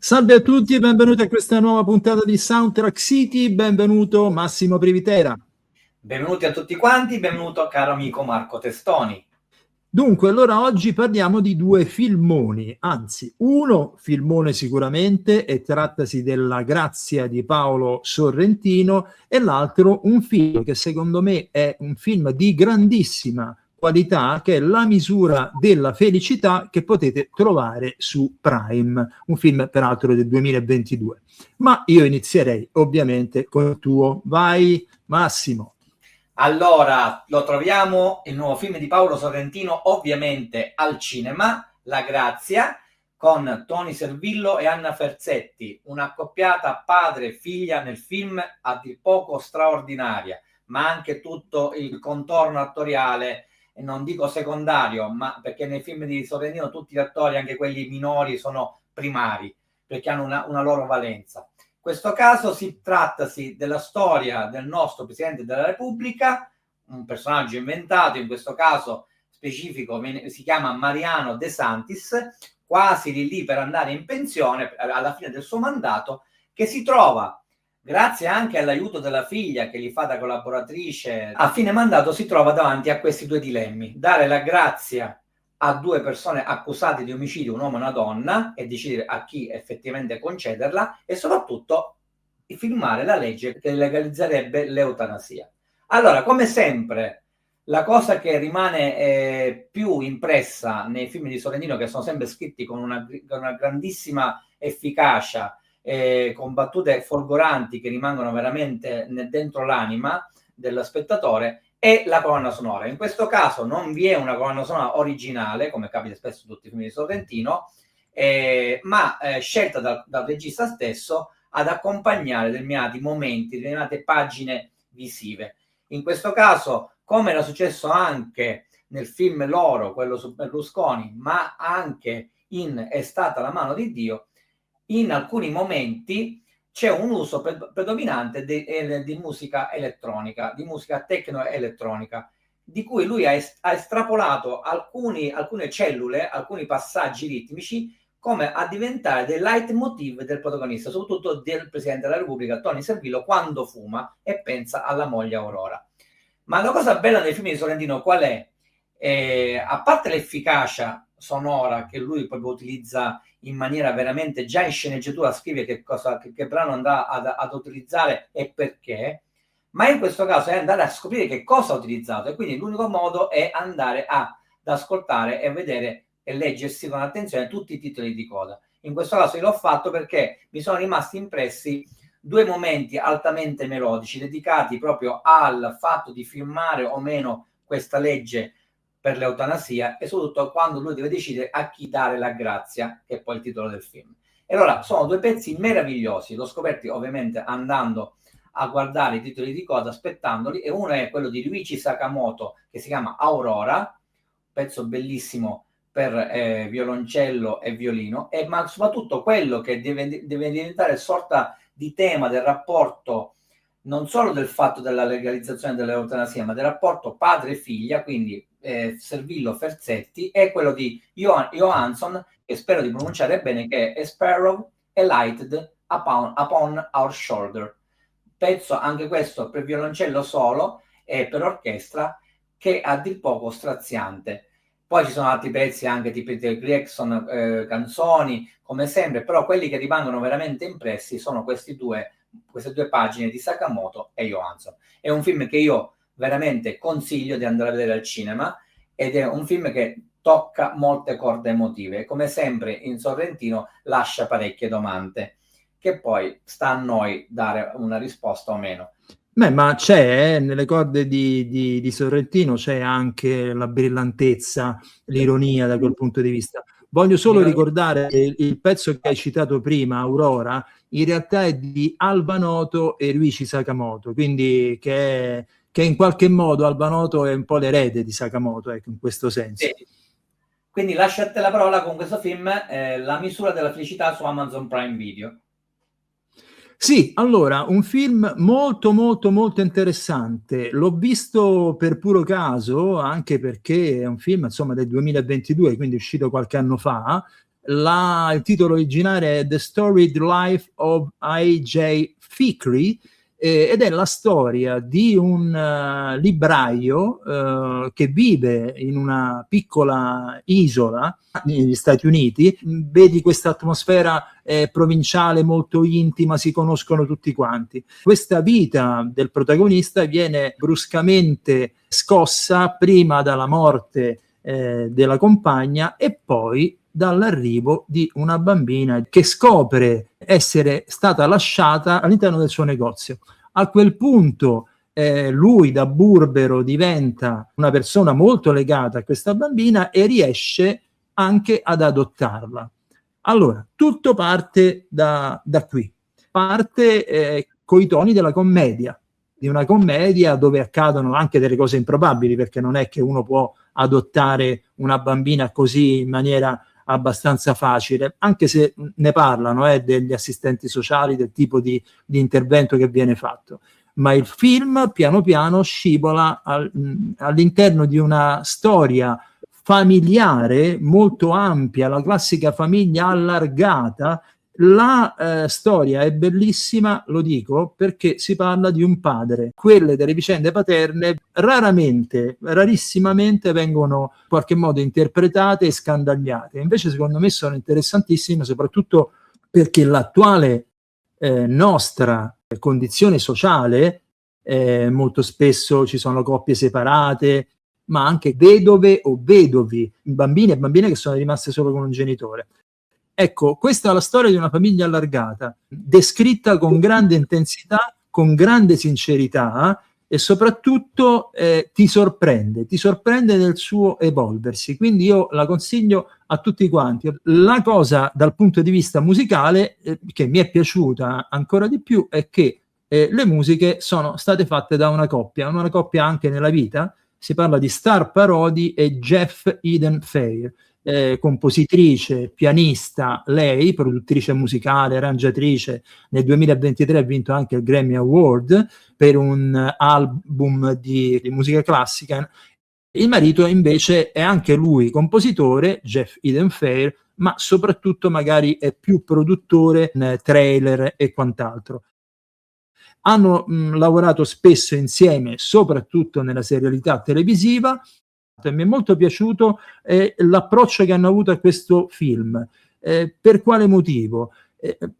Salve a tutti e benvenuti a questa nuova puntata di Soundtrack City. Benvenuto Massimo Privitera. Benvenuti a tutti quanti, benvenuto caro amico Marco Testoni. Dunque, allora oggi parliamo di due filmoni, anzi uno filmone sicuramente, e trattasi della Grazia di Paolo Sorrentino, e l'altro un film che secondo me è un film di grandissima qualità, che è La misura della felicità, che potete trovare su Prime, un film peraltro del 2022. Ma io inizierei ovviamente con il tuo. Vai Massimo. Allora, lo troviamo, il nuovo film di Paolo Sorrentino, ovviamente al cinema, La Grazia, con Tony Servillo e Anna Ferzetti, un'accoppiata padre e figlia nel film a dir poco straordinaria, ma anche tutto il contorno attoriale, non dico secondario, ma perché nei film di Sorrentino tutti gli attori, anche quelli minori, sono primari, perché hanno una loro valenza. In questo caso si trattasi della storia del nostro Presidente della Repubblica, un personaggio inventato, in questo caso specifico si chiama Mariano De Santis, quasi lì per andare in pensione alla fine del suo mandato, che si trova, grazie anche all'aiuto della figlia che gli fa da collaboratrice, a fine mandato si trova davanti a questi due dilemmi: dare la grazia a due persone accusate di omicidio, un uomo e una donna, e decidere a chi effettivamente concederla, e soprattutto firmare la legge che legalizzerebbe l'eutanasia. Allora, come sempre, la cosa che rimane più impressa nei film di Sorrentino, che sono sempre scritti con una grandissima efficacia, con battute folgoranti che rimangono veramente dentro l'anima dello spettatore, è la colonna sonora. In questo caso non vi è una colonna sonora originale, come capita spesso in tutti i film di Sorrentino, ma scelta dal regista stesso ad accompagnare determinati momenti, determinate pagine visive. In questo caso, come era successo anche nel film Loro, quello su Berlusconi, ma anche in È stata la mano di Dio, in alcuni momenti c'è un uso predominante di musica elettronica, di musica tecno-elettronica, di cui lui ha estrapolato alcune cellule, alcuni passaggi ritmici, come a diventare dei leitmotiv del protagonista, soprattutto del Presidente della Repubblica, Tony Servillo, quando fuma e pensa alla moglie Aurora. Ma la cosa bella del film di Sorrentino qual è? A parte l'efficacia sonora che lui proprio utilizza in maniera veramente, già in sceneggiatura scrive che brano andrà ad utilizzare e perché, ma in questo caso è andare a scoprire che cosa ha utilizzato, e quindi l'unico modo è andare ad ascoltare e vedere e leggersi con attenzione tutti i titoli di coda. In questo caso io l'ho fatto perché mi sono rimasti impressi due momenti altamente melodici dedicati proprio al fatto di firmare o meno questa legge per l'eutanasia, e soprattutto quando lui deve decidere a chi dare la grazia, che è poi il titolo del film. E allora sono due pezzi meravigliosi, l'ho scoperti ovviamente andando a guardare i titoli di coda, aspettandoli, e uno è quello di Ryuichi Sakamoto che si chiama Aurora, pezzo bellissimo per violoncello e violino, ma soprattutto quello che deve diventare sorta di tema del rapporto, non solo del fatto della legalizzazione dell'eutanasia, ma del rapporto padre-figlia, quindi Servillo Ferzetti, è quello di Johansson, che spero di pronunciare bene, che è A Sparrow Alighted upon Our Shoulder. Pezzo anche questo per violoncello solo e per orchestra, che a dir poco straziante. Poi ci sono altri pezzi anche tipo di Gregson, canzoni, come sempre, però quelli che rimangono veramente impressi sono queste due pagine di Sakamoto e Johansson. È un film che io veramente consiglio di andare a vedere al cinema, ed è un film che tocca molte corde emotive, come sempre in Sorrentino lascia parecchie domande, che poi sta a noi dare una risposta o meno. Beh, ma c'è, nelle corde di Sorrentino c'è anche la brillantezza, l'ironia da quel punto di vista. Voglio solo ricordare che il pezzo che hai citato prima, Aurora, in realtà è di Alba Noto e Ryuichi Sakamoto, quindi che in qualche modo Alba Noto è un po' l'erede di Sakamoto, ecco, in questo senso. Sì. Quindi lascio a te la parola con questo film, La misura della felicità, su Amazon Prime Video. Sì, allora, un film molto molto molto interessante. L'ho visto per puro caso, anche perché è un film, insomma, del 2022, quindi è uscito qualche anno fa. il titolo originale è The Storied Life of I.J. Fikry, ed è la storia di un libraio che vive in una piccola isola negli Stati Uniti. Vedi questa atmosfera provinciale molto intima, si conoscono tutti quanti. Questa vita del protagonista viene bruscamente scossa prima dalla morte della compagna e poi dall'arrivo di una bambina che scopre essere stata lasciata all'interno del suo negozio. A quel punto lui da burbero diventa una persona molto legata a questa bambina e riesce anche ad adottarla. Allora, tutto parte da qui. Parte coi toni della commedia, di una commedia dove accadono anche delle cose improbabili, perché non è che uno può adottare una bambina così in maniera abbastanza facile, anche se ne parlano degli assistenti sociali, del tipo di intervento che viene fatto. Ma il film piano piano scivola all'interno di una storia familiare molto ampia, la classica famiglia allargata. La storia è bellissima, lo dico, perché si parla di un padre. Quelle delle vicende paterne rarissimamente vengono in qualche modo interpretate e scandagliate. Invece secondo me sono interessantissime, soprattutto perché l'attuale nostra condizione sociale, molto spesso ci sono coppie separate, ma anche vedove o vedovi, bambini e bambine che sono rimaste solo con un genitore. Ecco, questa è la storia di una famiglia allargata, descritta con grande intensità, con grande sincerità e soprattutto ti sorprende nel suo evolversi. Quindi io la consiglio a tutti quanti. La cosa dal punto di vista musicale che mi è piaciuta ancora di più è che le musiche sono state fatte da una coppia anche nella vita. Si parla di Star Parodi e Jeff Eden Fair. Compositrice, pianista, lei, produttrice musicale, arrangiatrice. Nel 2023 ha vinto anche il Grammy Award per un album di musica classica. Il marito invece è anche lui compositore, Jeff Eden Fair, ma soprattutto magari è più produttore, trailer e quant'altro. Hanno lavorato spesso insieme, soprattutto nella serialità televisiva. Mi è molto piaciuto l'approccio che hanno avuto a questo film. Per quale motivo?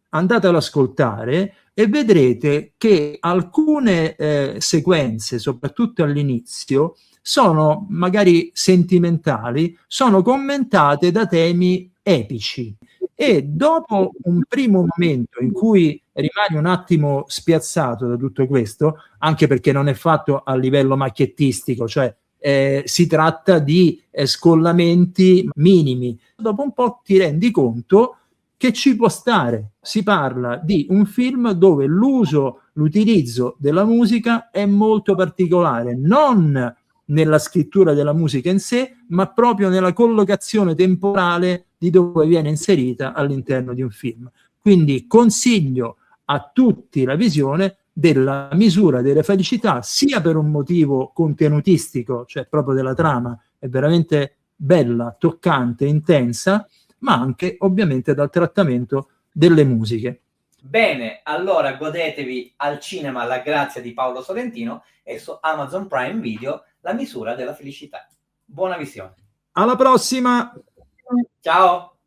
Andate ad ascoltare e vedrete che alcune sequenze, soprattutto all'inizio, sono magari sentimentali, sono commentate da temi epici. E dopo un primo momento in cui rimani un attimo spiazzato da tutto questo, anche perché non è fatto a livello macchiettistico, cioè si tratta di scollamenti minimi. Dopo un po' ti rendi conto che ci può stare. Si parla di un film dove l'utilizzo della musica è molto particolare, non nella scrittura della musica in sé, ma proprio nella collocazione temporale di dove viene inserita all'interno di un film. Quindi consiglio a tutti la visione della misura della felicità, sia per un motivo contenutistico, cioè proprio della trama, è veramente bella, toccante, intensa, ma anche ovviamente dal trattamento delle musiche. Bene, allora godetevi al cinema La grazia di Paolo Sorrentino e su Amazon Prime Video La misura della felicità. Buona visione. Alla prossima! Ciao!